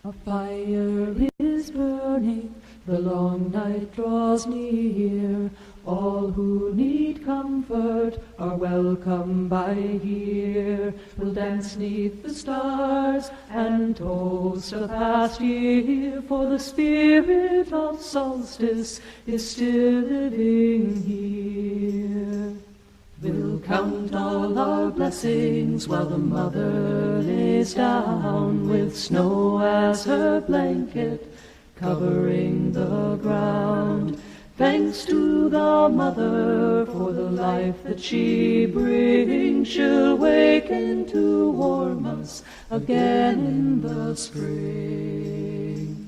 A fire is burning, the long night draws near. All who need comfort are welcome by here. We'll dance 'neath the stars and toast the past year, for the spirit of solstice is still living here. We'll count all our blessings while the mother lays down, with snow as her blanket covering the ground. Thanks to the mother for the life that she brings. She'll waken to warm us again in the spring.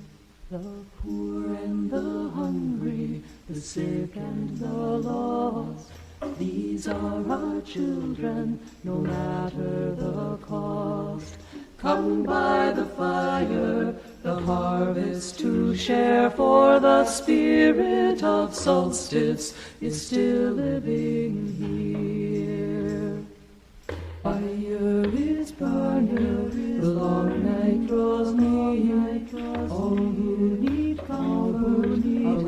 The poor and the hungry, the sick and the lost, these are our children, no matter the cost. Come by the fire, the harvest to share, for the spirit of solstice is still living here. Fire is burning, the long night draws near. All who need comfort are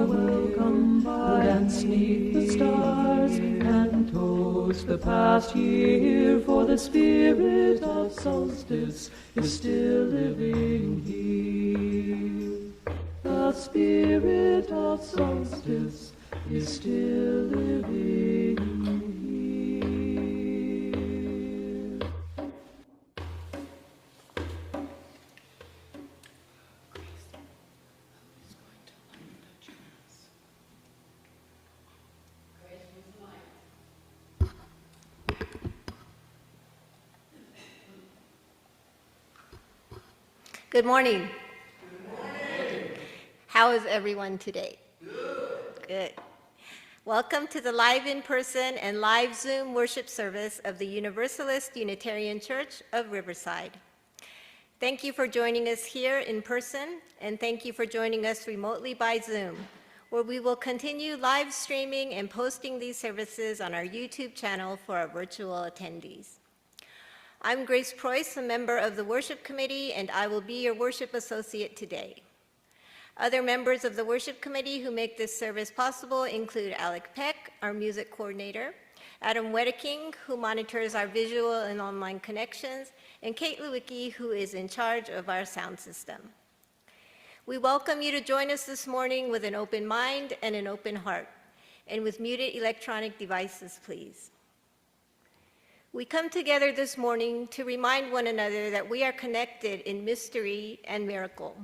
welcome by dance 'neath the stars and toast the past year, for the spirit of solstice is still living here. The spirit of solstice is still living here. Good morning. Good morning. How is everyone today? Good. Welcome to the live in-person and live Zoom worship service of the Universalist Unitarian Church of Riverside. Thank you for joining us here in person, and thank you for joining us remotely by Zoom, where we will continue live streaming and posting these services on our YouTube channel for our virtual attendees. I'm Grace Preuss, a member of the Worship Committee, and I will be your worship associate today. Other members of the Worship Committee who make this service possible include Alec Peck, our music coordinator, Adam Wedeking, who monitors our visual and online connections, and Kate Lewicki, who is in charge of our sound system. We welcome you to join us this morning with an open mind and an open heart, and with muted electronic devices, please. We come together this morning to remind one another that we are connected in mystery and miracle,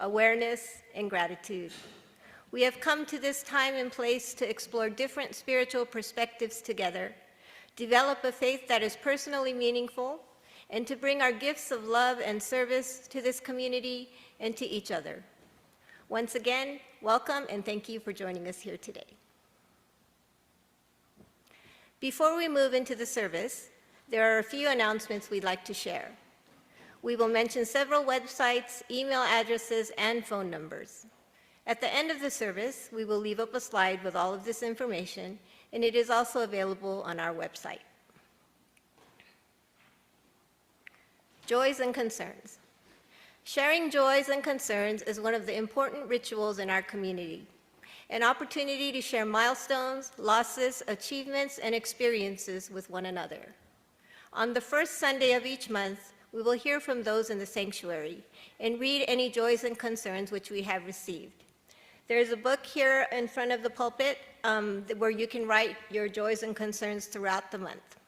awareness and gratitude. We have come to this time and place to explore different spiritual perspectives together, develop a faith that is personally meaningful, and to bring our gifts of love and service to this community and to each other. Once again, welcome and thank you for joining us here today. Before we move into the service, there are a few announcements we'd like to share. We will mention several websites, email addresses, and phone numbers. At the end of the service, we will leave up a slide with all of this information, and it is also available on our website. Joys and concerns. Sharing joys and concerns is one of the important rituals in our community, an opportunity to share milestones, losses, achievements, and experiences with one another. On the first Sunday of each month, we will hear from those in the sanctuary and read any joys and concerns which we have received. There is a book here in front of the pulpit where you can write your joys and concerns throughout the month.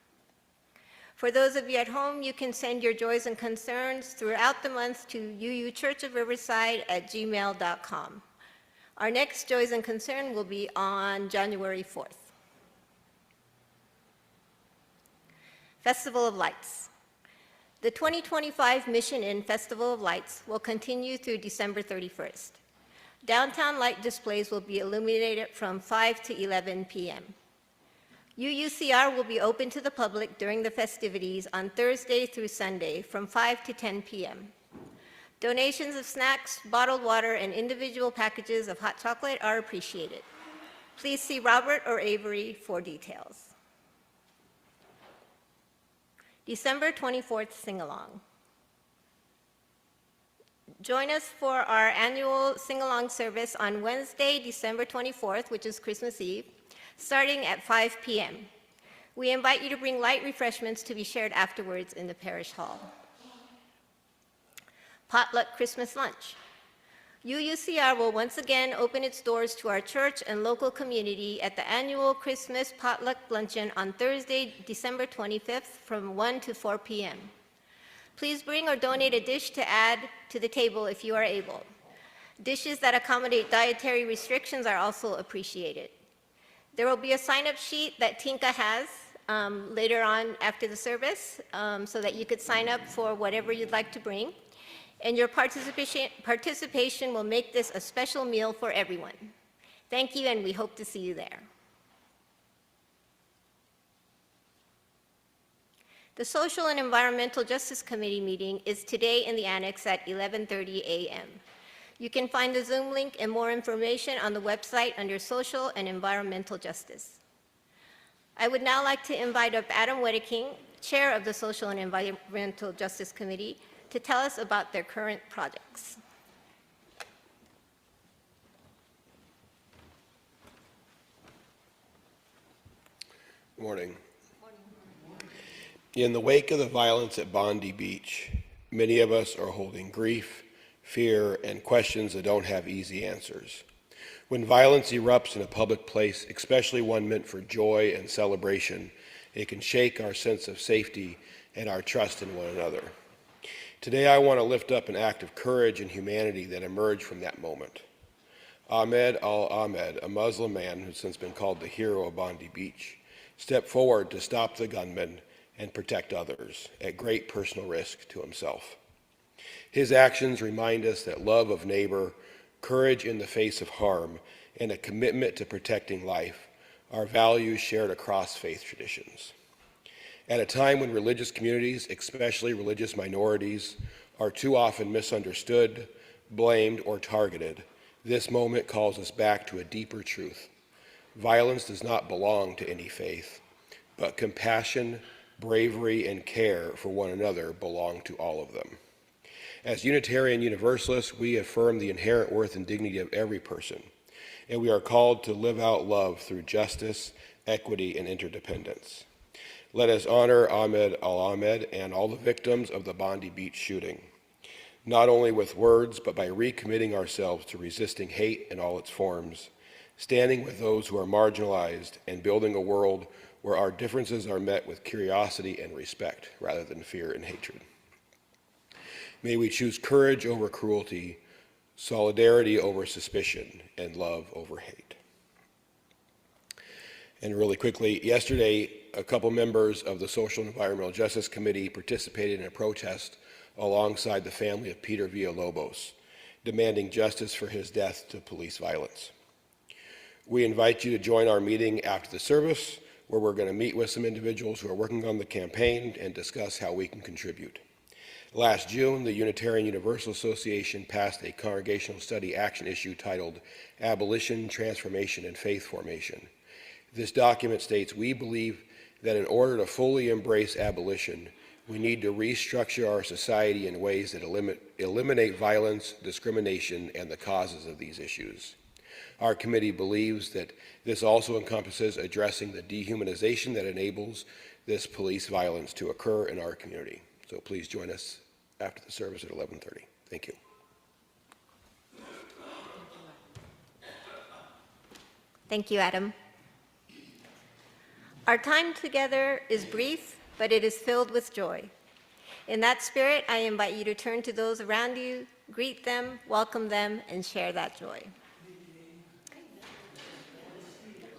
For those of you at home, you can send your joys and concerns throughout the month to uuchurchofriverside@gmail.com. Our next Joys and Concern will be on January 4th. Festival of Lights. The 2025 Mission Inn Festival of Lights will continue through December 31st. Downtown light displays will be illuminated from 5 to 11 p.m. UUCR will be open to the public during the festivities on Thursday through Sunday from 5 to 10 p.m. Donations of snacks, bottled water, and individual packages of hot chocolate are appreciated. Please see Robert or Avery for details. December 24th Sing-Along. Join us for our annual sing-along service on Wednesday, December 24th, which is Christmas Eve, starting at 5 p.m. We invite you to bring light refreshments to be shared afterwards in the parish hall. Potluck Christmas Lunch. UUCR will once again open its doors to our church and local community at the annual Christmas Potluck Luncheon on Thursday, December 25th from 1 to 4 p.m. Please bring or donate a dish to add to the table if you are able. Dishes that accommodate dietary restrictions are also appreciated. There will be a sign-up sheet that Tinka has later on after the service so that you could sign up for whatever you'd like to bring. And your participation will make this a special meal for everyone. Thank you, and we hope to see you there. The Social and Environmental Justice Committee meeting is today in the annex at 11:30 a.m. You can find the Zoom link and more information on the website under Social and Environmental Justice. I would now like to invite up Adam Wedeking, Chair of the Social and Environmental Justice Committee, to tell us about their current projects. Good morning. In the wake of the violence at Bondi Beach, many of us are holding grief, fear, and questions that don't have easy answers. When violence erupts in a public place, especially one meant for joy and celebration, it can shake our sense of safety and our trust in one another. Today, I want to lift up an act of courage and humanity that emerged from that moment. Ahmed al-Ahmed, a Muslim man who's since been called the hero of Bondi Beach, stepped forward to stop the gunman and protect others at great personal risk to himself. His actions remind us that love of neighbor, courage in the face of harm, and a commitment to protecting life are values shared across faith traditions. At a time when religious communities, especially religious minorities, are too often misunderstood, blamed, or targeted, this moment calls us back to a deeper truth. Violence does not belong to any faith, but compassion, bravery, and care for one another belong to all of them. As Unitarian Universalists, we affirm the inherent worth and dignity of every person, and we are called to live out love through justice, equity, and interdependence. Let us honor Ahmed al-Ahmed and all the victims of the Bondi Beach shooting, not only with words, but by recommitting ourselves to resisting hate in all its forms, standing with those who are marginalized, and building a world where our differences are met with curiosity and respect rather than fear and hatred. May we choose courage over cruelty, solidarity over suspicion, and love over hate. And really quickly, yesterday, a couple members of the Social and Environmental Justice Committee participated in a protest alongside the family of Peter Villalobos, demanding justice for his death to police violence. We invite you to join our meeting after the service, where we're going to meet with some individuals who are working on the campaign and discuss how we can contribute. Last June, the Unitarian Universal Association passed a congregational study action issue titled Abolition, Transformation, and Faith Formation. This document states, we believe that in order to fully embrace abolition, we need to restructure our society in ways that eliminate violence, discrimination, and the causes of these issues. Our committee believes that this also encompasses addressing the dehumanization that enables this police violence to occur in our community. So please join us after the service at 11:30. Thank you. Thank you, Adam. Our time together is brief, but it is filled with joy. In that spirit, I invite you to turn to those around you, greet them, welcome them, and share that joy.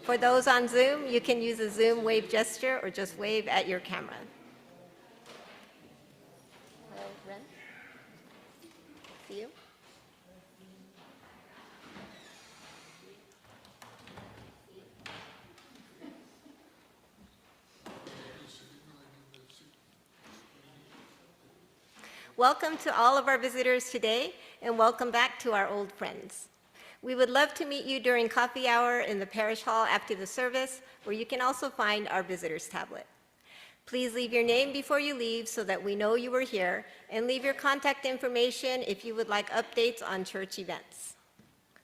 For those on Zoom, you can use a Zoom wave gesture or just wave at your camera. Hello, Ren. See you. Welcome to all of our visitors today, and welcome back to our old friends. We would love to meet you during coffee hour in the parish hall after the service, where you can also find our visitors tablet. Please leave your name before you leave so that we know you were here, and leave your contact information if you would like updates on church events.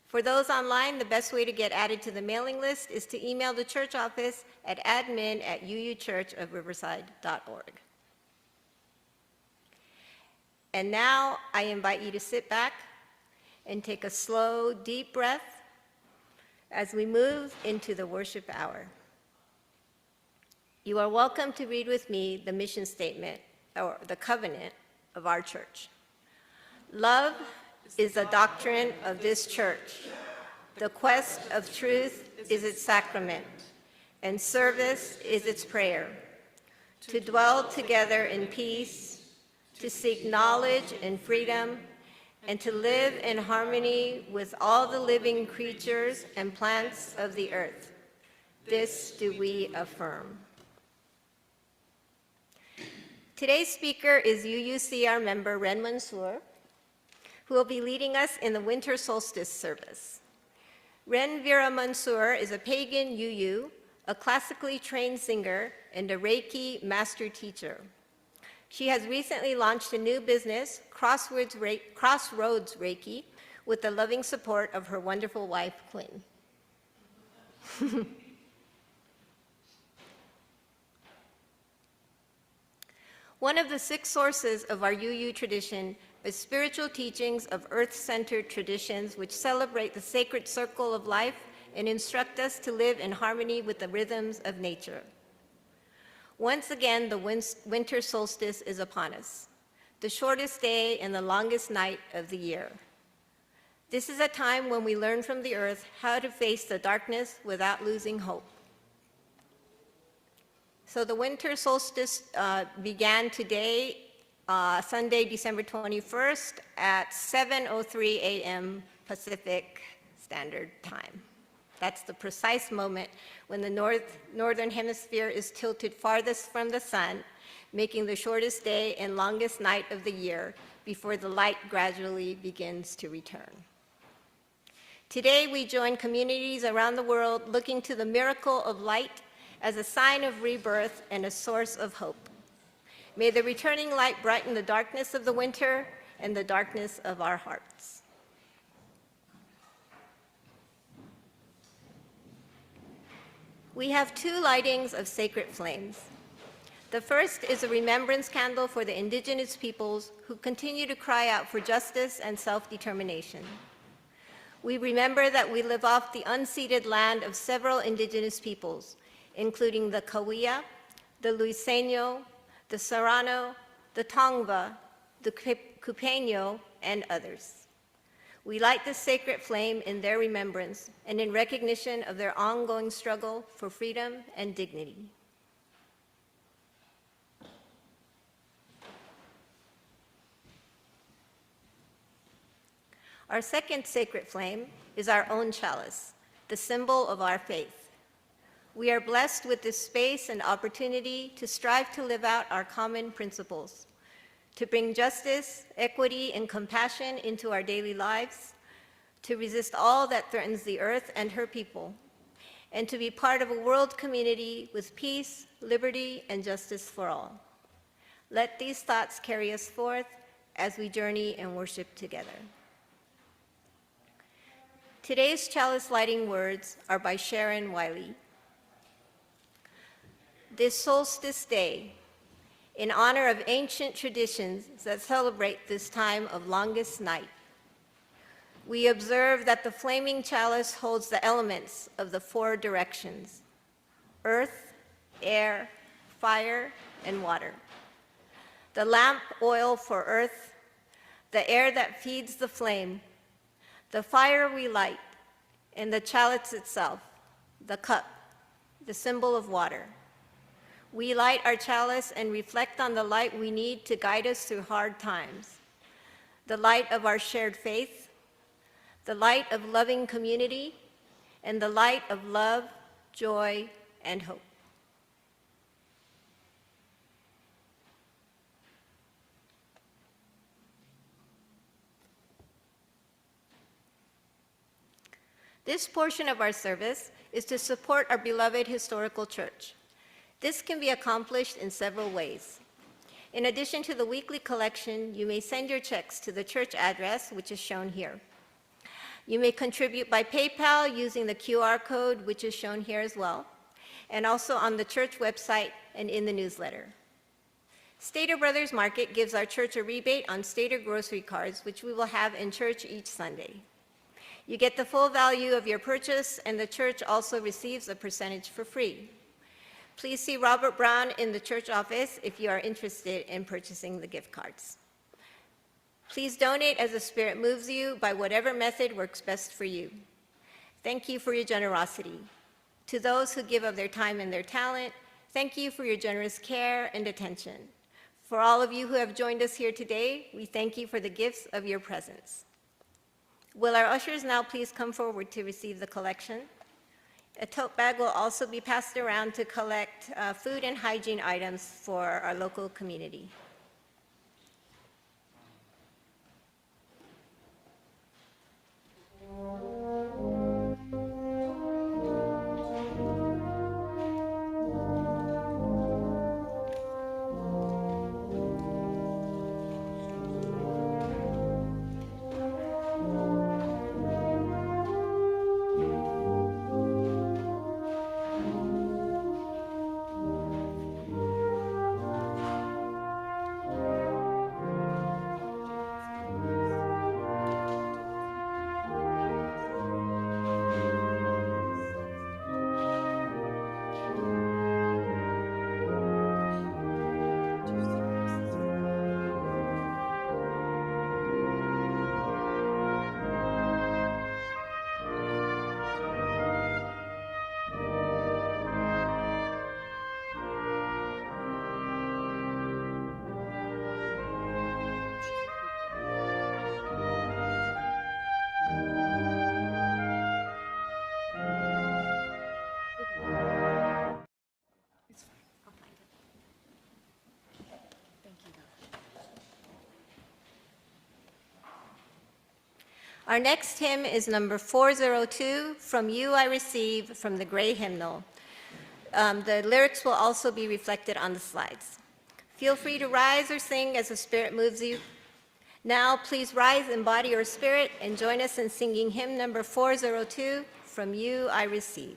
For those online, the best way to get added to the mailing list is to email the church office at admin@uuchurchofriverside.org. And now I invite you to sit back and take a slow, deep breath as we move into the worship hour. You are welcome to read with me the mission statement, or the covenant, of our church. Love is the doctrine of this church. The quest of truth is its sacrament, and service is its prayer. To dwell together in peace, to seek knowledge and freedom, and to live in harmony with all the living creatures and plants of the earth. This do we affirm. Today's speaker is UUCR member Ren Mansour, who will be leading us in the Winter Solstice service. Ren Vera Mansour is a pagan UU, a classically trained singer, and a Reiki master teacher. She has recently launched a new business, Crossroads Reiki, with the loving support of her wonderful wife, Quinn. One of the 6 sources of our UU tradition is spiritual teachings of earth-centered traditions which celebrate the sacred circle of life and instruct us to live in harmony with the rhythms of nature. Once again, the winter solstice is upon us, the shortest day and the longest night of the year. This is a time when we learn from the earth how to face the darkness without losing hope. So the winter solstice began today, Sunday, December 21st at 7:03 a.m. Pacific Standard Time. That's the precise moment when the northern hemisphere is tilted farthest from the sun, making the shortest day and longest night of the year before the light gradually begins to return. Today, we join communities around the world looking to the miracle of light as a sign of rebirth and a source of hope. May the returning light brighten the darkness of the winter and the darkness of our hearts. We have 2 lightings of sacred flames. The first is a remembrance candle for the indigenous peoples who continue to cry out for justice and self-determination. We remember that we live off the unceded land of several indigenous peoples, including the Cahuilla, the Luiseño, the Serrano, the Tongva, the Cupeño, and others. We light this sacred flame in their remembrance and in recognition of their ongoing struggle for freedom and dignity. Our second sacred flame is our own chalice, the symbol of our faith. We are blessed with this space and opportunity to strive to live out our common principles, to bring justice, equity, and compassion into our daily lives, to resist all that threatens the earth and her people, and to be part of a world community with peace, liberty, and justice for all. Let these thoughts carry us forth as we journey and worship together. Today's chalice lighting words are by Sharon Wiley. This solstice day, in honor of ancient traditions that celebrate this time of longest night, we observe that the flaming chalice holds the elements of the 4 directions: earth, air, fire, and water. The lamp oil for earth, the air that feeds the flame, the fire we light, and the chalice itself, the cup, the symbol of water. We light our chalice and reflect on the light we need to guide us through hard times, the light of our shared faith, the light of loving community, and the light of love, joy, and hope. This portion of our service is to support our beloved historical church. This can be accomplished in several ways. In addition to the weekly collection, you may send your checks to the church address, which is shown here. You may contribute by PayPal using the QR code, which is shown here as well, and also on the church website and in the newsletter. Stater Brothers Market gives our church a rebate on Stater grocery cards, which we will have in church each Sunday. You get the full value of your purchase, and the church also receives a percentage for free. Please see Robert Brown in the church office if you are interested in purchasing the gift cards. Please donate as the Spirit moves you by whatever method works best for you. Thank you for your generosity. To those who give of their time and their talent, thank you for your generous care and attention. For all of you who have joined us here today, we thank you for the gifts of your presence. Will our ushers now please come forward to receive the collection? A tote bag will also be passed around to collect food and hygiene items for our local community. Our next hymn is number 402, From You I Receive, from the Gray Hymnal. The lyrics will also be reflected on the slides. Feel free to rise or sing as the Spirit moves you. Now, please rise in body or spirit and join us in singing hymn number 402, From You I Receive.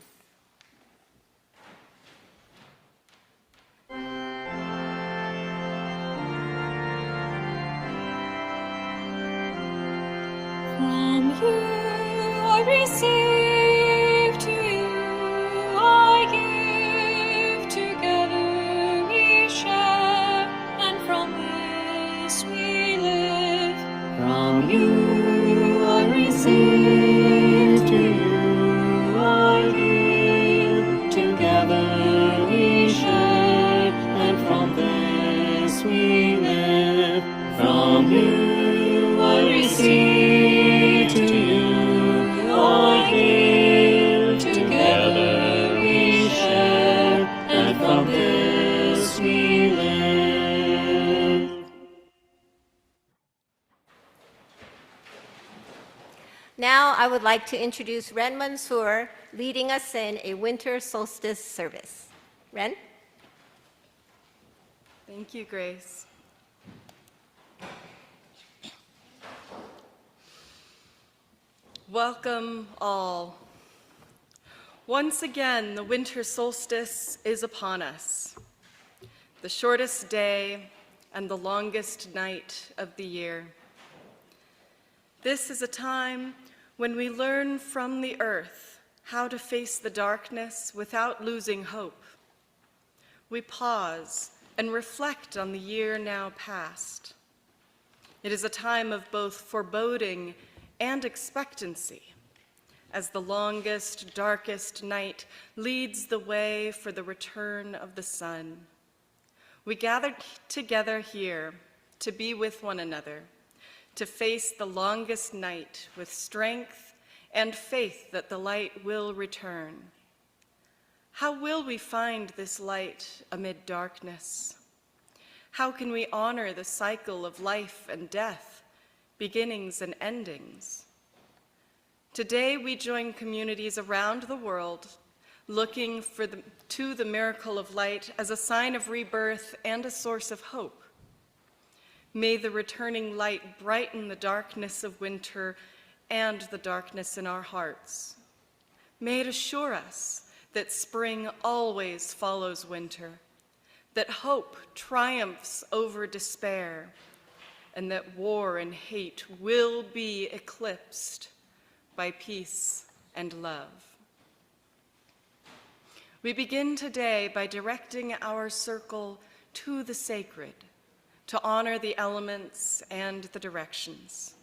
From you I receive, to you I give, together we share, and from this we live. From you I receive, to you I give, together we share, and from this we live. From you I receive, Now I would like to introduce Ren Mansour, leading us in a Winter Solstice service. Ren? Thank you, Grace. Welcome all. Once again, the winter solstice is upon us, the shortest day and the longest night of the year. This is a time when we learn from the earth how to face the darkness without losing hope. We pause and reflect on the year now past. It is a time of both foreboding and expectancy, as the longest, darkest night leads the way for the return of the sun. We gather together here to be with one another, to face the longest night with strength and faith that the light will return. How will we find this light amid darkness? How can we honor the cycle of life and death, beginnings and endings? Today we join communities around the world looking to the miracle of light as a sign of rebirth and a source of hope. May the returning light brighten the darkness of winter and the darkness in our hearts. May it assure us that spring always follows winter, that hope triumphs over despair, and that war and hate will be eclipsed by peace and love. We begin today by directing our circle to the sacred, to honor the elements and the directions.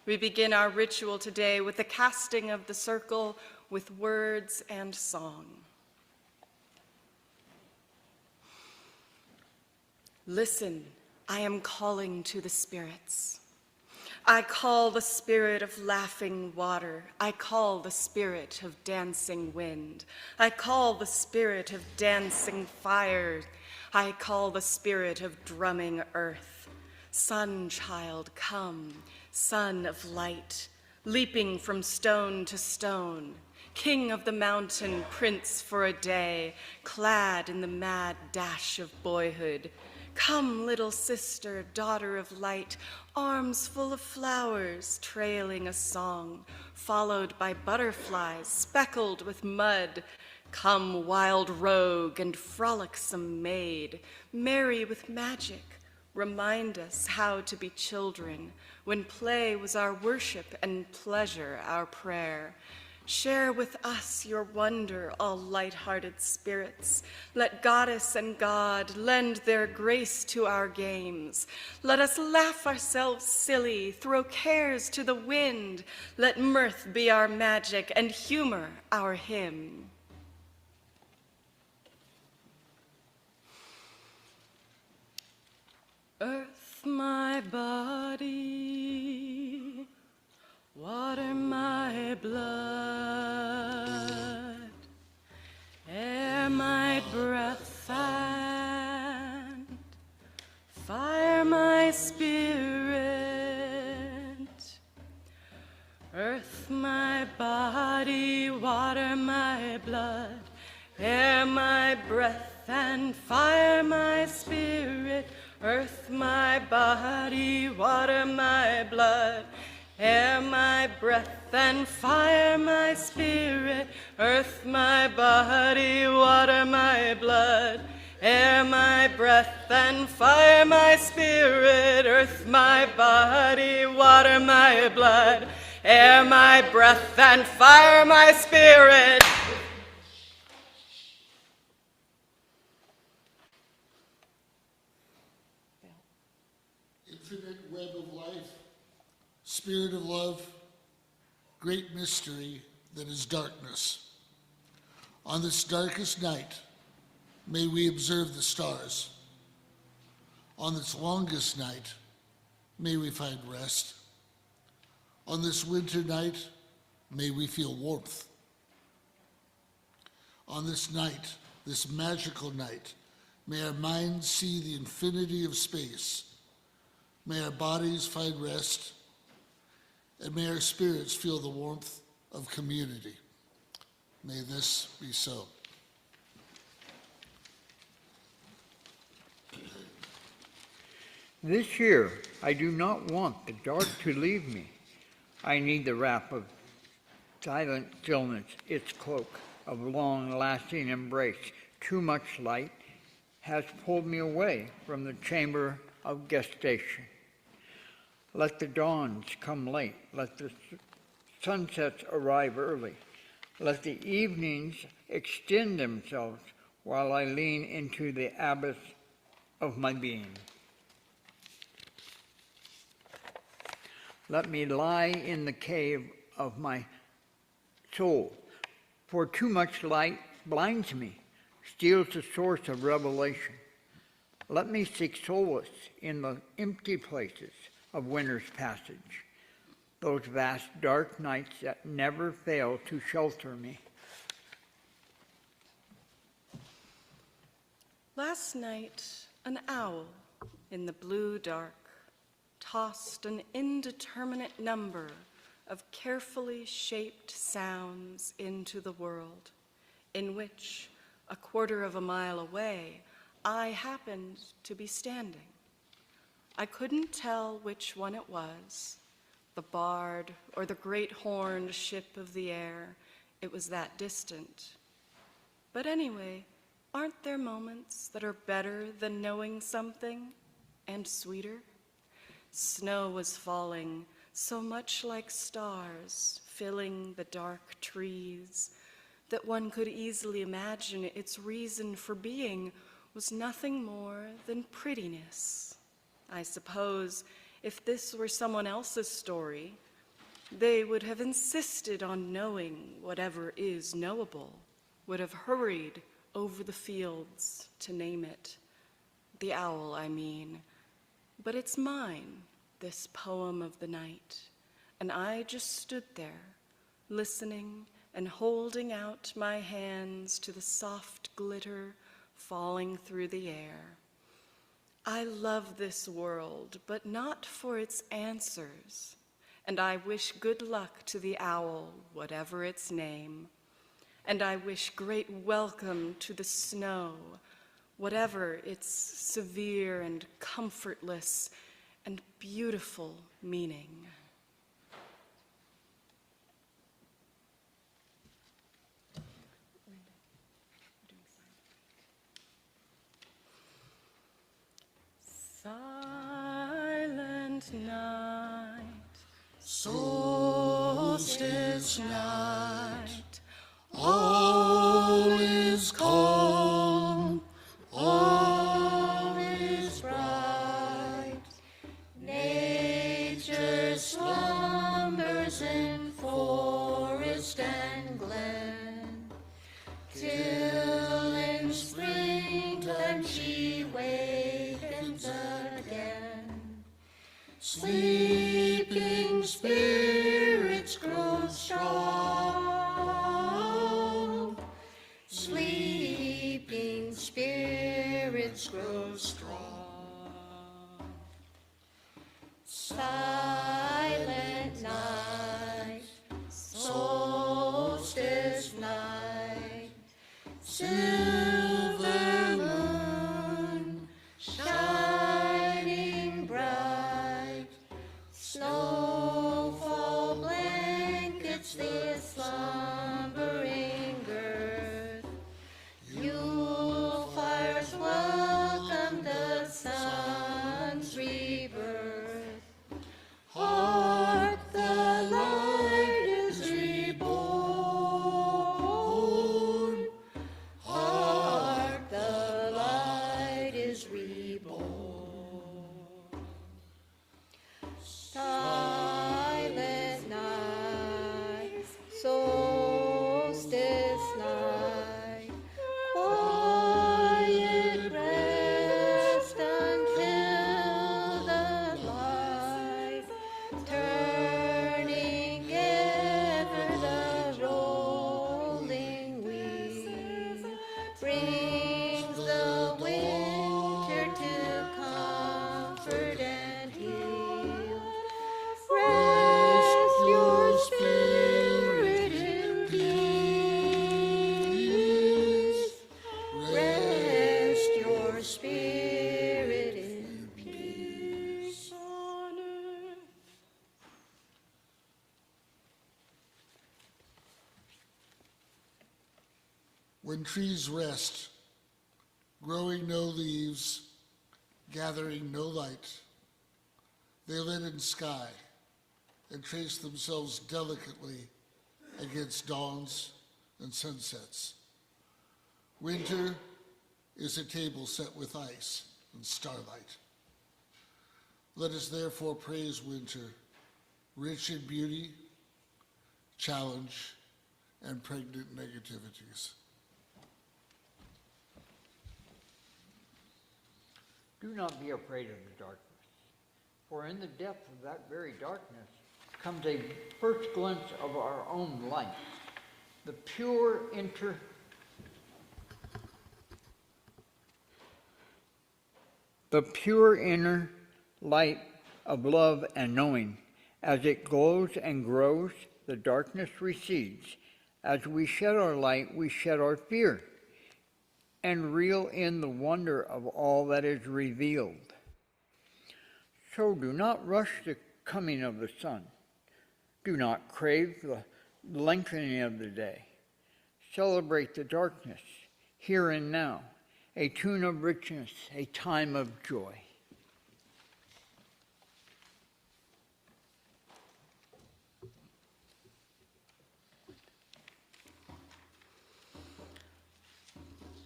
We begin our ritual today with the casting of the circle with words and song. Listen, I am calling to the spirits. I call the spirit of laughing water. I call the spirit of dancing wind. I call the spirit of dancing fire. I call the spirit of drumming earth. Sun child, come, son of light, leaping from stone to stone. King of the mountain, prince for a day, clad in the mad dash of boyhood. Come, little sister, daughter of light, arms full of flowers, trailing a song, followed by butterflies speckled with mud. Come, wild rogue and frolicsome maid, merry with magic, remind us how to be children, when play was our worship and pleasure our prayer. Share with us your wonder, all light-hearted spirits. Let goddess and God lend their grace to our games. Let us laugh ourselves silly, throw cares to the wind. Let mirth be our magic and humor our hymn. Earth, my body, water, my blood, air, my breath, and fire, my spirit. Earth, my body, water, my blood, air, my breath, and fire, my spirit. Earth, my body, water, my blood, air, my breath, and fire, my spirit. Earth, my body, water, my blood, air, my breath, and fire, my spirit. Earth, my body, water, my blood, air, my breath, and fire, my spirit. Infinite web of life, spirit of love, great mystery that is darkness. On this darkest night, may we observe the stars. On this longest night, may we find rest. On this winter night, may we feel warmth. On this night, this magical night, may our minds see the infinity of space. May our bodies find rest, and may our spirits feel the warmth of community. May this be so. This year, I do not want the dark to leave me. I need the wrap of silent stillness, its cloak of long-lasting embrace. Too much light has pulled me away from the chamber of gestation. Let the dawns come late. Let the sunsets arrive early. Let the evenings extend themselves while I lean into the abyss of my being. Let me lie in the cave of my soul, for too much light blinds me, steals the source of revelation. Let me seek solace in the empty places of winter's passage, those vast dark nights that never fail to shelter me. Last night, an owl in the blue dark tossed an indeterminate number of carefully shaped sounds into the world, in which, a quarter of a mile away, I happened to be standing. I couldn't tell which one it was, the barred or the great horned ship of the air. It was that distant. But anyway, aren't there moments that are better than knowing something and sweeter? Snow was falling, so much like stars, filling the dark trees, that one could easily imagine its reason for being was nothing more than prettiness. I suppose if this were someone else's story, they would have insisted on knowing whatever is knowable, would have hurried over the fields to name it. The owl, I mean. But it's mine, this poem of the night, and I just stood there, listening and holding out my hands to the soft glitter falling through the air. I love this world, but not for its answers, and I wish good luck to the owl, whatever its name, and I wish great welcome to the snow, whatever its severe and comfortless and beautiful meaning. Silent night, Solstice night, all is calm, all is bright. Nature slumbers in forest and glen, till in springtime she wakens again. Sleeping spirits grow strong. Sleeping spirits grow strong. Silent night, solstice night, silver moon shining bright. Snowfall blankets the slumbering earth. Yule fires welcome the sun's rebirth. Hark, the light is reborn. Hark, the light is reborn. Silent night, solstice night, quiet rest until the light, turning ever the rolling wheel, brings the winter to comfort and heal. Rest your spirit in peace. Rest your spirit in peace on earth. When trees rest, growing no leaves, gathering no light, they lit in sky and trace themselves delicately against dawns and sunsets. Winter is a table set with ice and starlight. Let us therefore praise winter, rich in beauty, challenge, and pregnant negativities. Do not be afraid of the darkness, for in the depth of that very darkness comes a first glimpse of our own light, the pure inner light of love and knowing. As it glows and grows, the darkness recedes, As we shed our light, we shed our fear and reel in the wonder of all that is revealed. So do not rush the coming of the sun. Do not crave the lengthening of the day. Celebrate the darkness, here and now, a tune of richness, a time of joy.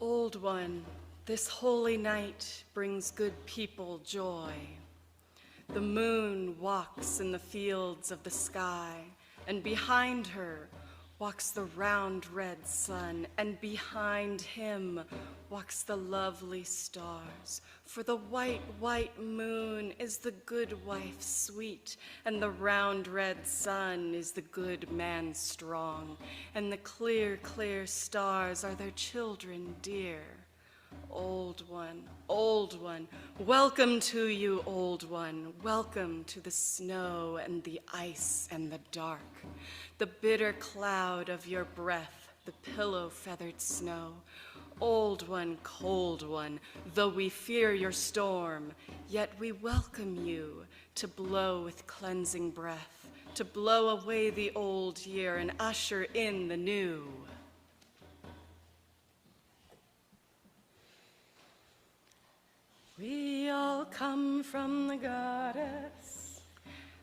Old One, this holy night brings good people joy. The moon walks in the fields of the sky, and behind her walks the round red sun, and behind him walks the lovely stars. For the white, white moon is the good wife sweet, and the round red sun is the good man strong, and the clear, clear stars are their children dear. Old One, welcome to you, Old One. Welcome to the snow and the ice and the dark, the bitter cloud of your breath, the pillow-feathered snow. Old One, cold one, though we fear your storm, yet we welcome you to blow with cleansing breath, to blow away the old year and usher in the new. We all come from the goddess,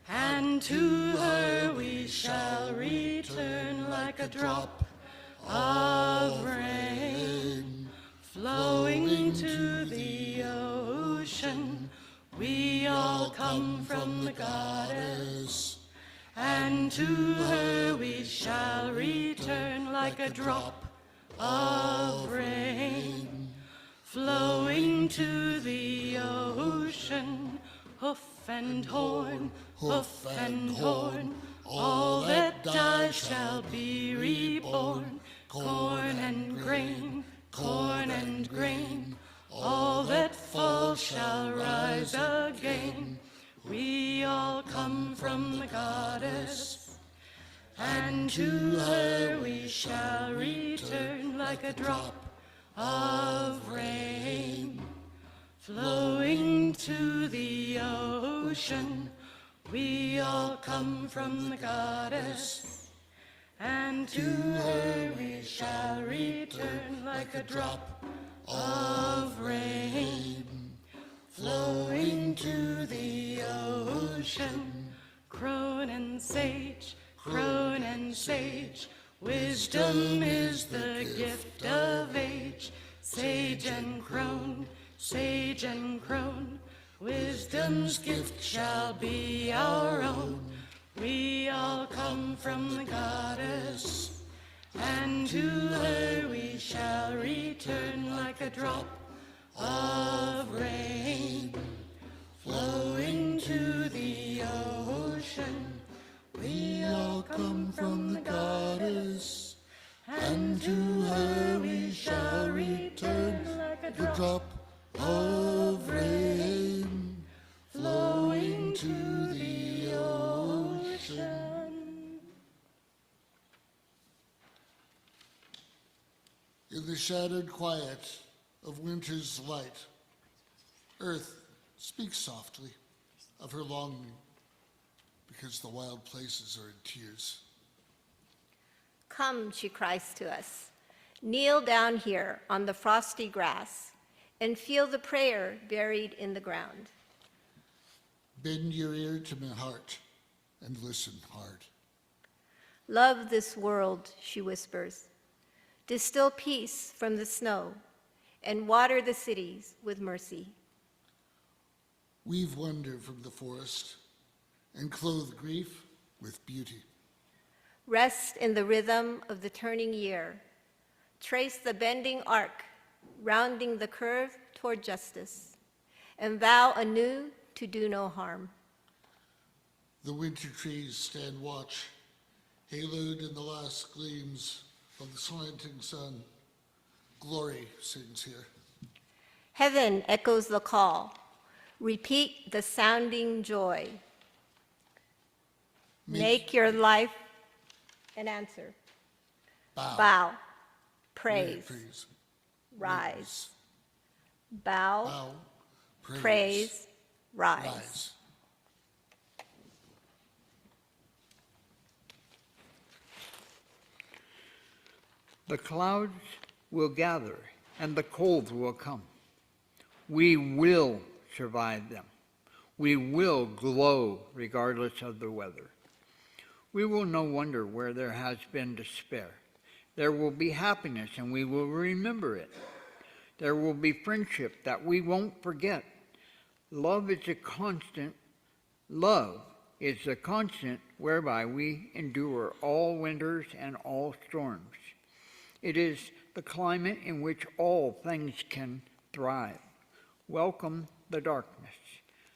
and to her we shall return like a drop of rain, flowing to the ocean. We all come from the goddess, and to her we shall return like a drop of rain, flowing to the ocean. Hoof and horn, all that dies shall be reborn. Corn and grain, all that falls shall rise again. We all come from the goddess, and to her we shall return like a drop of rain, flowing to the ocean. We all come from the goddess, and to her we shall return like a drop of rain, flowing to the ocean. Crone and sage, wisdom is the gift of age. Sage and crone, wisdom's gift shall be our own. We all come from the goddess, and to her we shall return like a drop of rain, flowing to the ocean. We all come from the goddess, and to her we shall return like a drop of rain, flowing to the ocean. In the shadowed quiet of winter's light, earth speaks softly of her longing, because the wild places are in tears. Come, she cries to us, kneel down here on the frosty grass and feel the prayer buried in the ground. Bend your ear to my heart and listen hard. Love this world, she whispers. Distill peace from the snow and water the cities with mercy. Weave wonder from the forest and clothe grief with beauty. Rest in the rhythm of the turning year. Trace the bending arc, rounding the curve toward justice, and vow anew to do no harm. The winter trees stand watch, haloed in the last gleams of the slanting sun. Glory sings here. Heaven echoes the call. Repeat the sounding joy. Make your life an answer. Bow. Praise. Praise. Rise. Bow. Bow. Praise. Rise. Rise. The clouds will gather and the cold will come. We will survive them. We will glow regardless of the weather. We will no wonder where there has been despair. There will be happiness and we will remember it. There will be friendship that we won't forget. Love is a constant whereby we endure all winters and all storms. It is the climate in which all things can thrive. Welcome the darkness.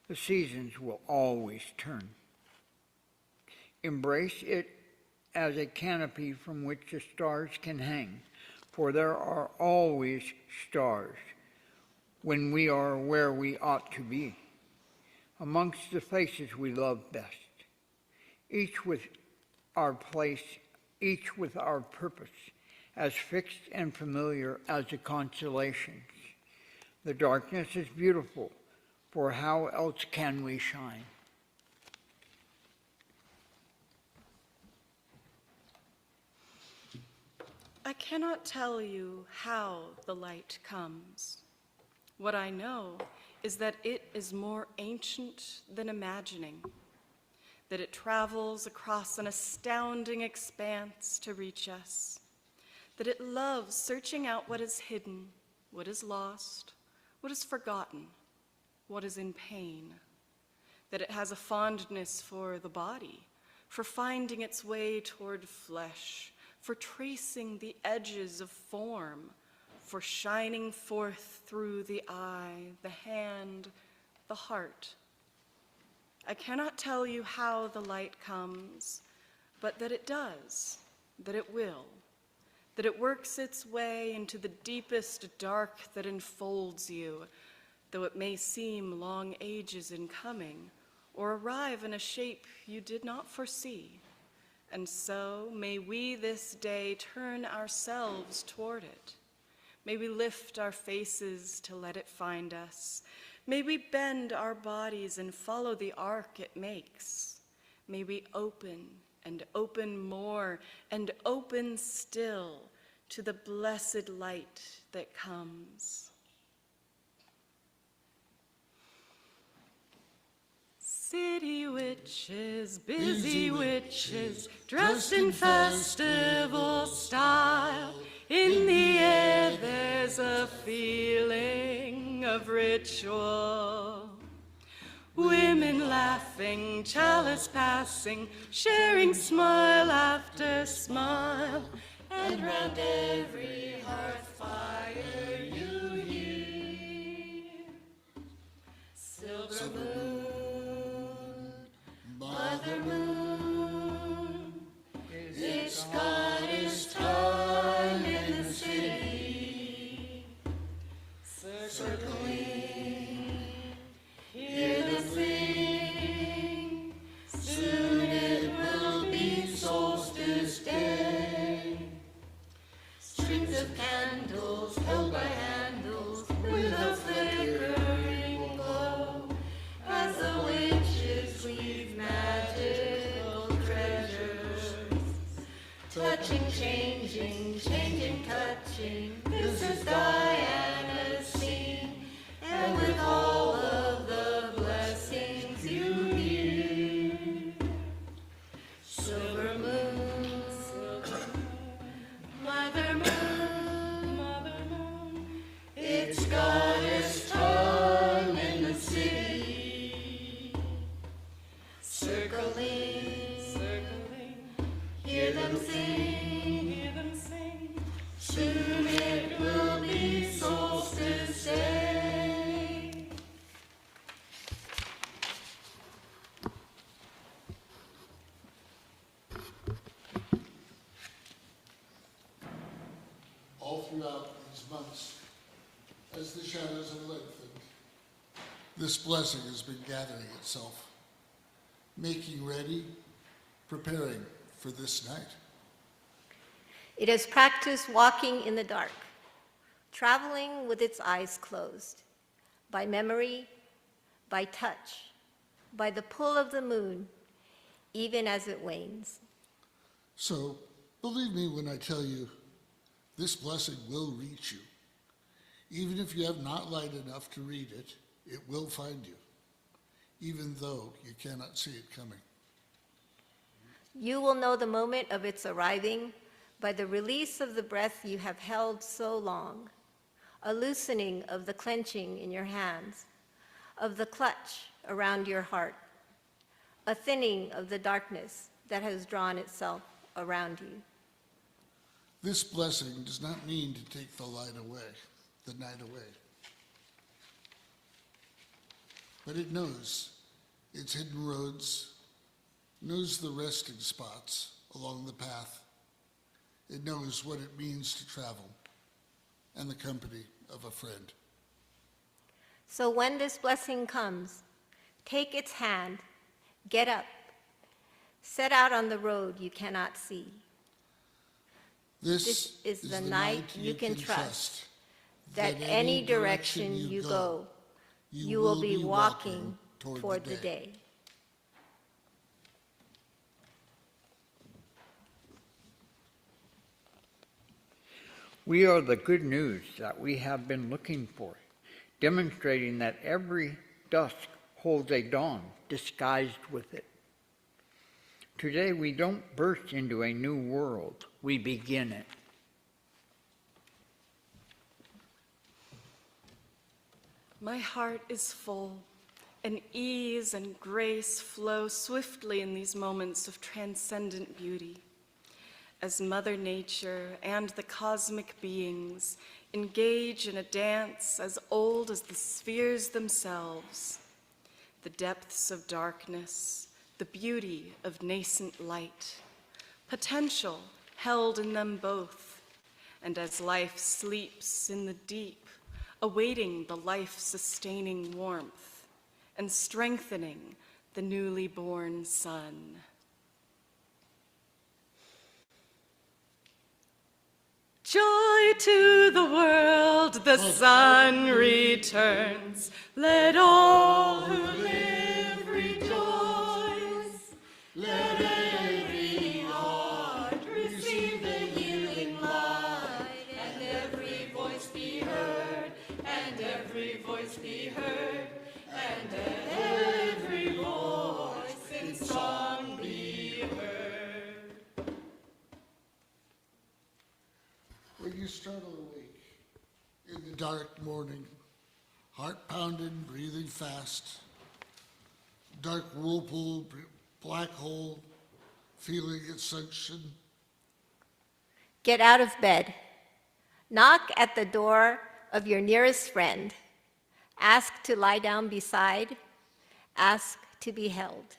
The seasons will always turn. Embrace it as a canopy from which the stars can hang, for there are always stars when we are where we ought to be, amongst the faces we love best, each with our place, each with our purpose, as fixed and familiar as the constellations. The darkness is beautiful, for how else can we shine? I cannot tell you how the light comes. What I know is that it is more ancient than imagining, that it travels across an astounding expanse to reach us, that it loves searching out what is hidden, what is lost, what is forgotten, what is in pain, that it has a fondness for the body, for finding its way toward flesh, for tracing the edges of form, for shining forth through the eye, the hand, the heart. I cannot tell you how the light comes, but that it does, that it will, that it works its way into the deepest dark that enfolds you, though it may seem long ages in coming, or arrive in a shape you did not foresee. And so may we this day turn ourselves toward it. May we lift our faces to let it find us. May we bend our bodies and follow the arc it makes. May we open and open more and open still to the blessed light that comes. City witches, busy witches, dressed in festival style. In the air there's a feeling of ritual. Women laughing, chalice passing, sharing smile after smile. And round every hearth fire you hear silver moon, mother moon. It's goddess time in the city, circling, hear them sing. Soon it will be solstice day. Strings of candles held by handles with a flickering glow, as the witches leave magical treasures. Touching, changing, changing, touching. This is Diana's scene, and with all of the blessings you hear. Silver moon, mother moon, it's goddess time in the city. Circling, hear them sing, soon it will be solstice day. All throughout these months, as the shadows have lengthened, this blessing has been gathering itself, making ready, preparing for this night. It has practiced walking in the dark, traveling with its eyes closed, by memory, by touch, by the pull of the moon, even as it wanes. So, believe me when I tell you, this blessing will reach you. Even if you have not light enough to read it, it will find you, even though you cannot see it coming. You will know the moment of its arriving by the release of the breath you have held so long, a loosening of the clenching in your hands, of the clutch around your heart, a thinning of the darkness that has drawn itself around you. This blessing does not mean to take the night away. But it knows its hidden roads, knows the resting spots along the path. It knows what it means to travel and the company of a friend. So when this blessing comes, take its hand, get up, set out on the road you cannot see. This is the night you can trust that any direction you go, you will be walking toward the day. We are the good news that we have been looking for, demonstrating that every dusk holds a dawn disguised with it. Today we don't burst into a new world, we begin it. My heart is full, and ease and grace flow swiftly in these moments of transcendent beauty, as Mother Nature and the cosmic beings engage in a dance as old as the spheres themselves, the depths of darkness, the beauty of nascent light, potential held in them both, and as life sleeps in the deep, awaiting the life-sustaining warmth and strengthening the newly born sun. Joy to the world, the sun returns. Let all who live rejoice. Let every heart receive the healing light, and every voice be heard, and every voice be heard, and every voice in song be heard. When you startle awake in the dark morning, heart pounding, breathing fast, dark whirlpool, black hole, feeling its suction, Get out of bed. Knock at the door of your nearest friend. Ask to lie down beside. Ask to be held.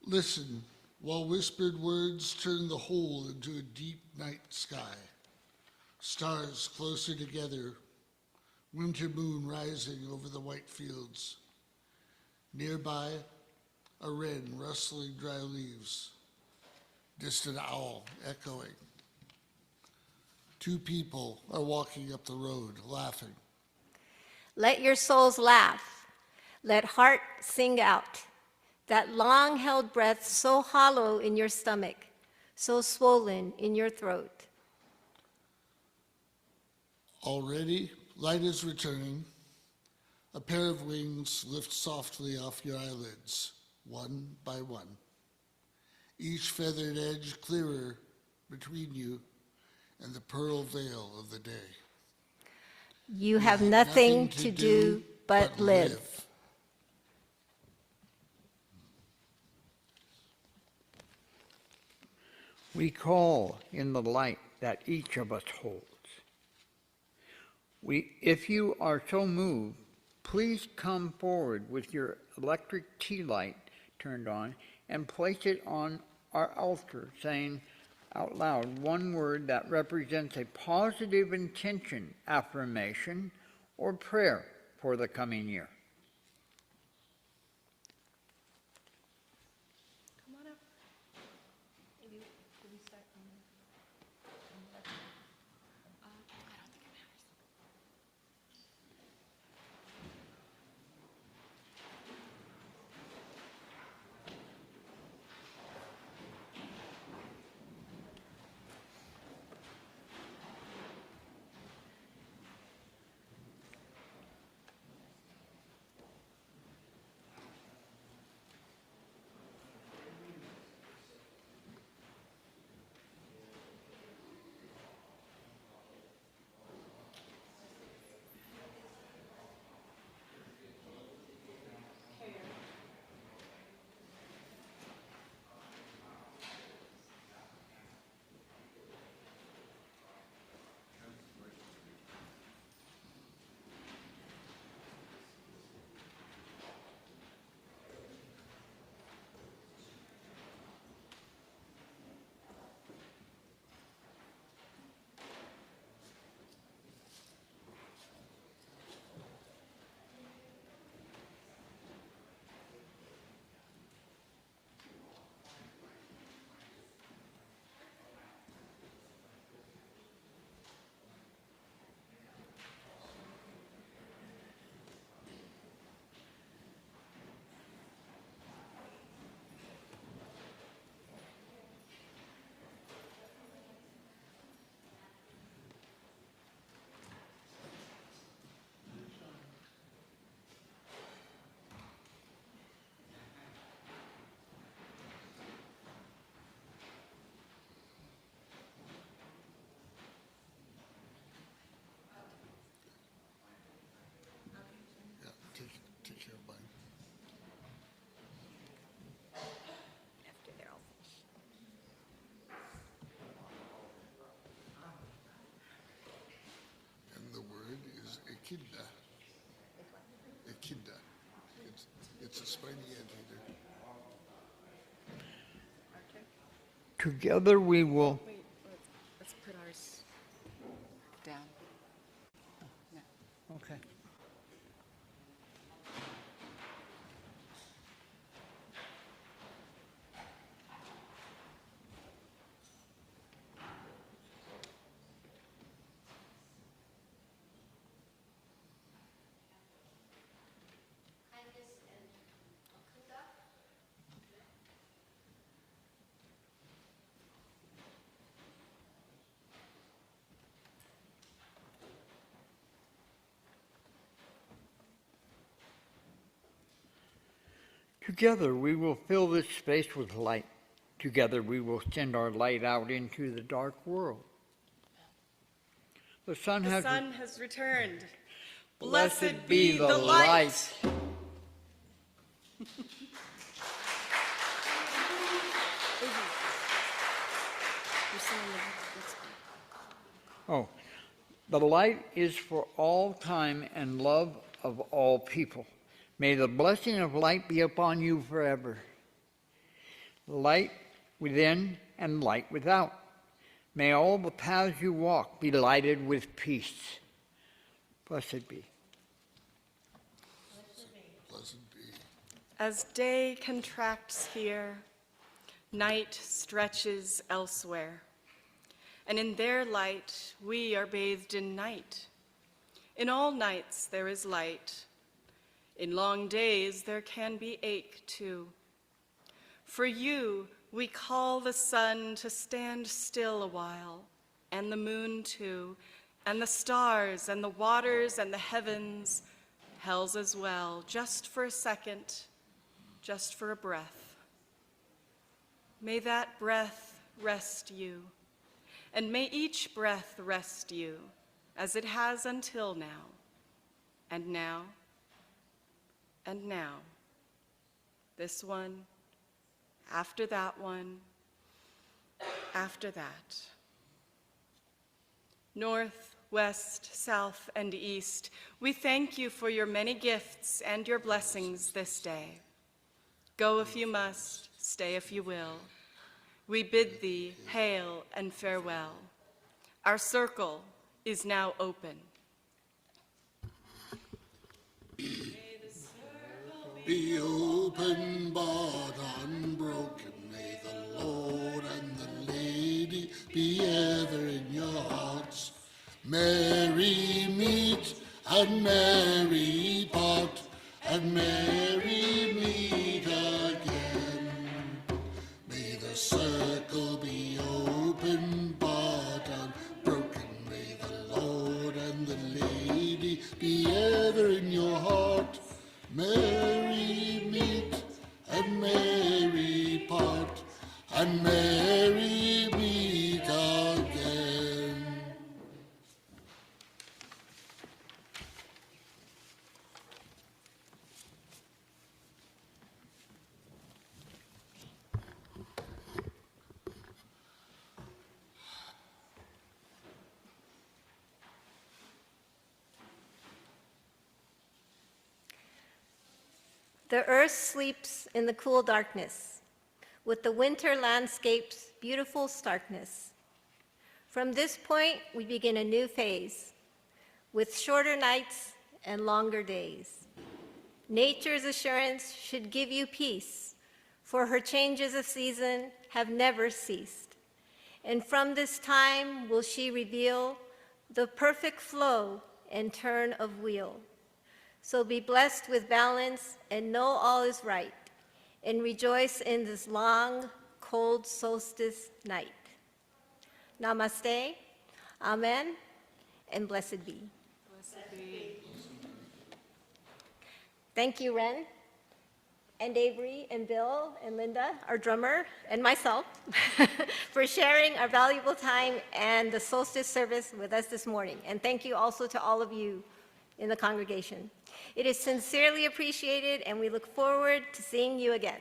listen while whispered words turn the whole into a deep night sky. Stars closer together, winter moon rising over the white fields. Nearby, a wren rustling dry leaves, distant owl echoing. Two people are walking up the road, laughing. Let your souls laugh. Let heart sing out. That long-held breath so hollow in your stomach, so swollen in your throat. Already, light is returning. A pair of wings lift softly off your eyelids, one by one. Each feathered edge clearer between you and the pearl veil of the day. You have nothing to do but live. We call in the light that each of us holds. If you are so moved, please come forward with your electric tea light turned on and place it on our altar, saying out loud one word that represents a positive intention, affirmation, or prayer for the coming year. Come on up. Together we will. Wait, let's put ours down. Okay. Together we will fill this space with light. Together we will send our light out into the dark world. The sun has returned. Blessed be the light. Oh, the light is for all time and love of all people. May the blessing of light be upon you forever. Light within and light without. May all the paths you walk be lighted with peace. Blessed be. Blessed be. As day contracts here, night stretches elsewhere. And in their light, we are bathed in night. In all nights there is light. In long days there can be ache too. For you, we call the sun to stand still a while, and the moon too, and the stars, and the waters, and the heavens, hells as well, just for a second, just for a breath. May that breath rest you, and may each breath rest you, as it has until now, and now, and now. This one, after that one, after that. North, west, south, and east, we thank you for your many gifts and your blessings this day. Go if you must, stay if you will. We bid thee hail and farewell. Our circle is now open. Be open but unbroken. May the Lord and the Lady be ever in your hearts. Merry meet and merry part, and merry meet again. May the circle be open but unbroken. May the Lord and the Lady be ever in your heart. Merry meet and merry part, and merry meet again. The earth sleeps in the cool darkness, with the winter landscape's beautiful starkness. From this point, we begin a new phase, with shorter nights and longer days. Nature's assurance should give you peace, for her changes of season have never ceased. And from this time will she reveal the perfect flow and turn of wheel. So be blessed with balance and know all is right, and rejoice in this long, cold solstice night. Namaste, amen, and blessed be. Blessed be. Thank you, Ren, and Avery, and Bill, and Linda, our drummer, and myself, for sharing our valuable time and the solstice service with us this morning. And thank you also to all of you in the congregation. It is sincerely appreciated, and we look forward to seeing you again.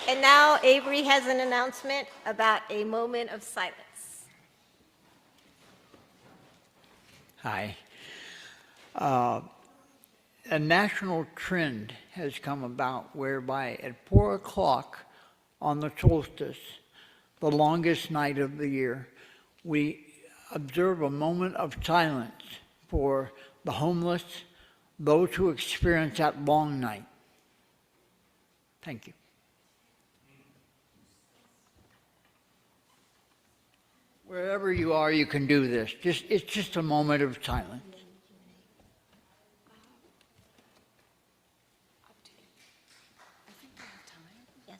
And now Avery has an announcement about a moment of silence. Hi. a national trend has come about whereby at 4 o'clock on the solstice, the longest night of the year, we observe a moment of silence for the homeless, those who experience that long night. Thank you. Wherever you are, you can do this. It's just a moment of silence. Yes.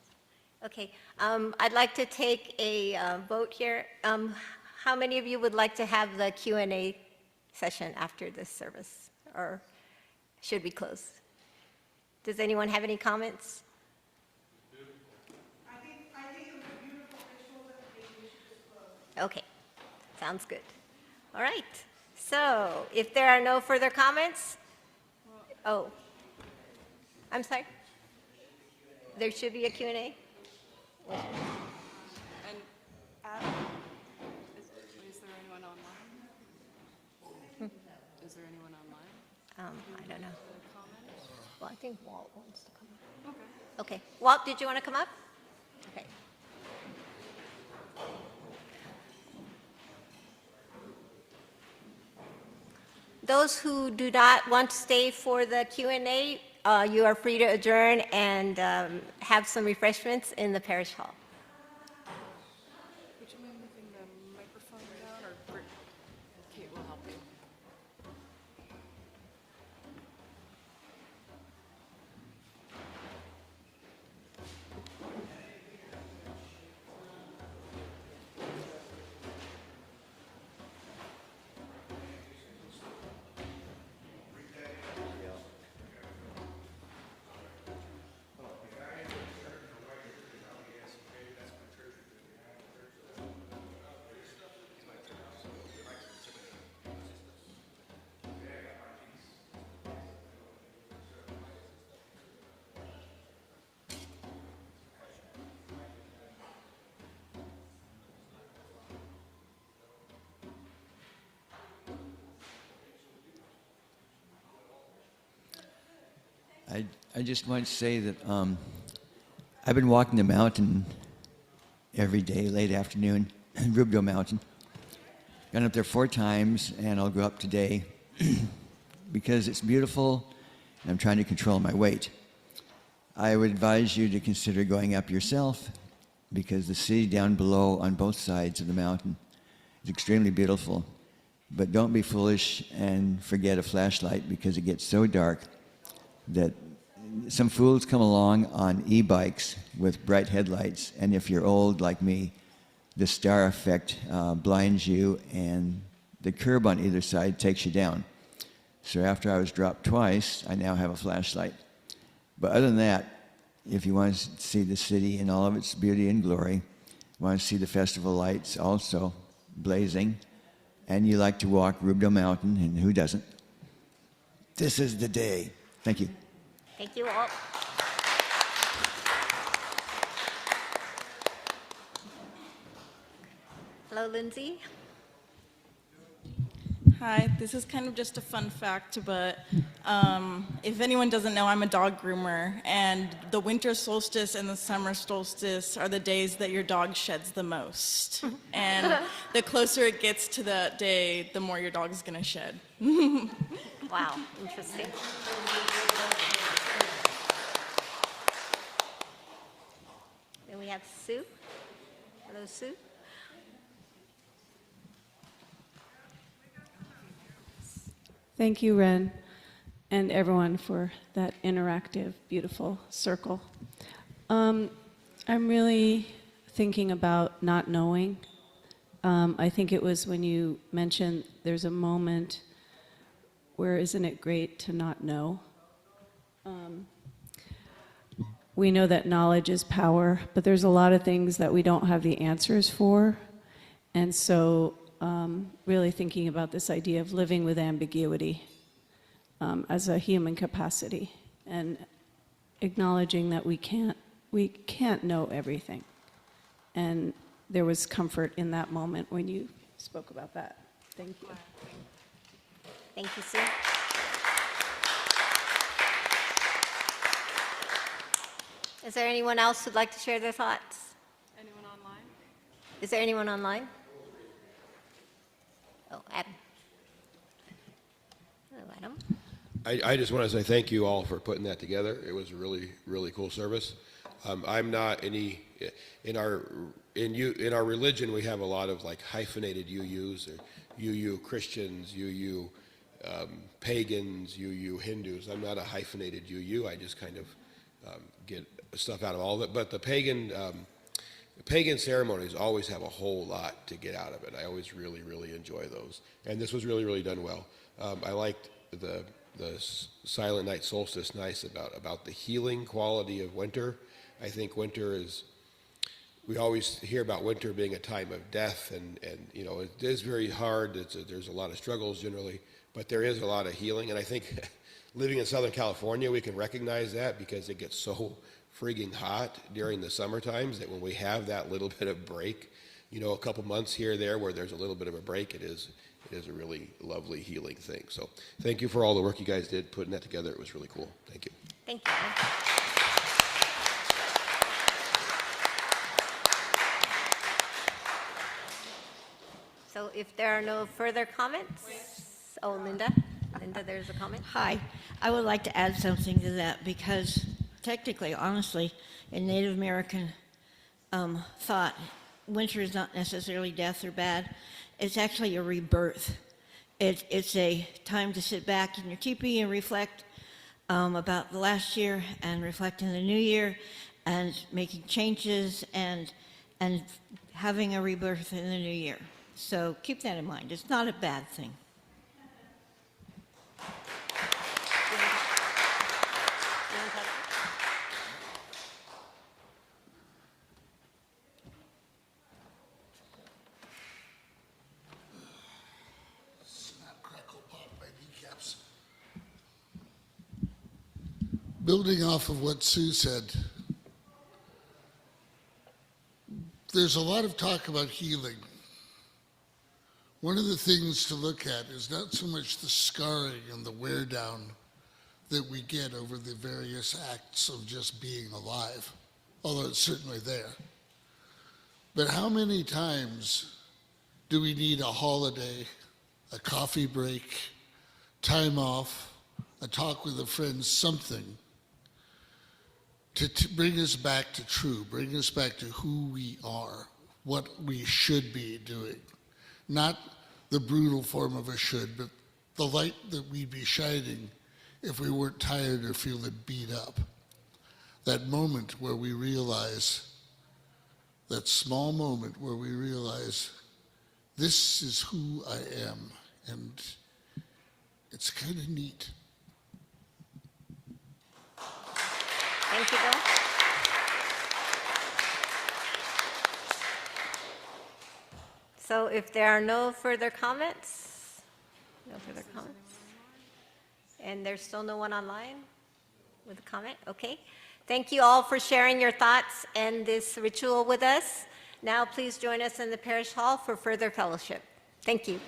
Okay. I'd like to take a vote here. How many of you would like to have the Q&A session after this service? Or should we close? Does anyone have any comments? I think it was a beautiful visual that we should just close. Okay, sounds good. All right, so if there are no further comments, oh, I'm sorry? There should be a Q&A? And Adam, is there anyone online? Is there anyone online? I don't know. Comments? Well, I think Walt wants to come up. Okay. Okay, Walt, did you want to come up? Okay. Those who do not want to stay for the Q&A, you are free to adjourn and have some refreshments in the parish hall. Would you mind moving the microphone down, or Kate will help you? I just want to say that I've been walking the mountain every day, late afternoon, Rubdo Mountain. Gone up there 4 times, and I'll go up today because it's beautiful, and I'm trying to control my weight. I would advise you to consider going up yourself because the city down below on both sides of the mountain is extremely beautiful. But don't be foolish and forget a flashlight because it gets so dark that some fools come along on e-bikes with bright headlights, and if you're old like me, the star effect blinds you, and the curb on either side takes you down. So after I was dropped twice, I now have a flashlight. But other than that, if you want to see the city in all of its beauty and glory, want to see the festival lights also blazing, and you like to walk Rubdo Mountain, and who doesn't? This is the day. Thank you. Thank you all. Hello, Lindsay. Hi, this is kind of just a fun fact, but if anyone doesn't know, I'm a dog groomer, and the winter solstice and the summer solstice are the days that your dog sheds the most. And the closer it gets to that day, the more your dog is going to shed. Wow, interesting. Then we have Sue. Hello, Sue. Thank you, Ren, and everyone for that interactive, beautiful circle. I'm really thinking about not knowing. I think it was when you mentioned there's a moment where isn't it great to not know? We know that knowledge is power, but there's a lot of things that we don't have the answers for. And so really thinking about this idea of living with ambiguity as a human capacity and acknowledging that we can't know everything. And there was comfort in that moment when you spoke about that. Thank you. Thank you, Sue. Is there anyone else who'd like to share their thoughts? Anyone online? Is there anyone online? Oh, Adam. Hello, Adam. I just want to say thank you all for putting that together. It was a really, really cool service. I'm not any in our religion. We have a lot of like hyphenated UUs, or UU Christians, UU pagans, UU Hindus. I'm not a hyphenated UU. I just kind of get stuff out of all of it. But the pagan ceremonies always have a whole lot to get out of it. I always really, really enjoy those. And this was really, really done well. I liked the Silent Night Solstice nice about the healing quality of winter. I think winter is, we always hear about winter being a time of death, and you know, it is very hard. There's a lot of struggles generally, but there is a lot of healing. And I think living in Southern California, we can recognize that because it gets so frigging hot during the summer times that when we have that little bit of break, you know, a couple months here or there where there's a little bit of a break, it is a really lovely healing thing. So thank you for all the work you guys did putting that together. It was really cool. Thank you. Thank you. So if there are no further comments, oh, Linda, there's a comment. Hi, I would like to add something to that because technically, honestly, in Native American thought, winter is not necessarily death or bad. It's actually a rebirth. It's a time to sit back in your teepee and reflect about the last year and reflect in the new year and making changes and having a rebirth in the new year. So keep that in mind. It's not a bad thing. Snap, crackle, pop, my kneecaps. Building off of what Sue said, there's a lot of talk about healing. One of the things to look at is not so much the scarring and the wear down that we get over the various acts of just being alive, although it's certainly there. But how many times do we need a holiday, a coffee break, time off, a talk with a friend, something to bring us back to true, bring us back to who we are, what we should be doing? Not the brutal form of a should, but the light that we'd be shining if we weren't tired or feeling beat up. That moment where we realize, that small moment where we realize, this is who I am, and it's kind of neat. Thank you, Bill. So if there are no further comments, and there's still no one online with a comment, okay. Thank you all for sharing your thoughts and this ritual with us. Now please join us in the parish hall for further fellowship. Thank you.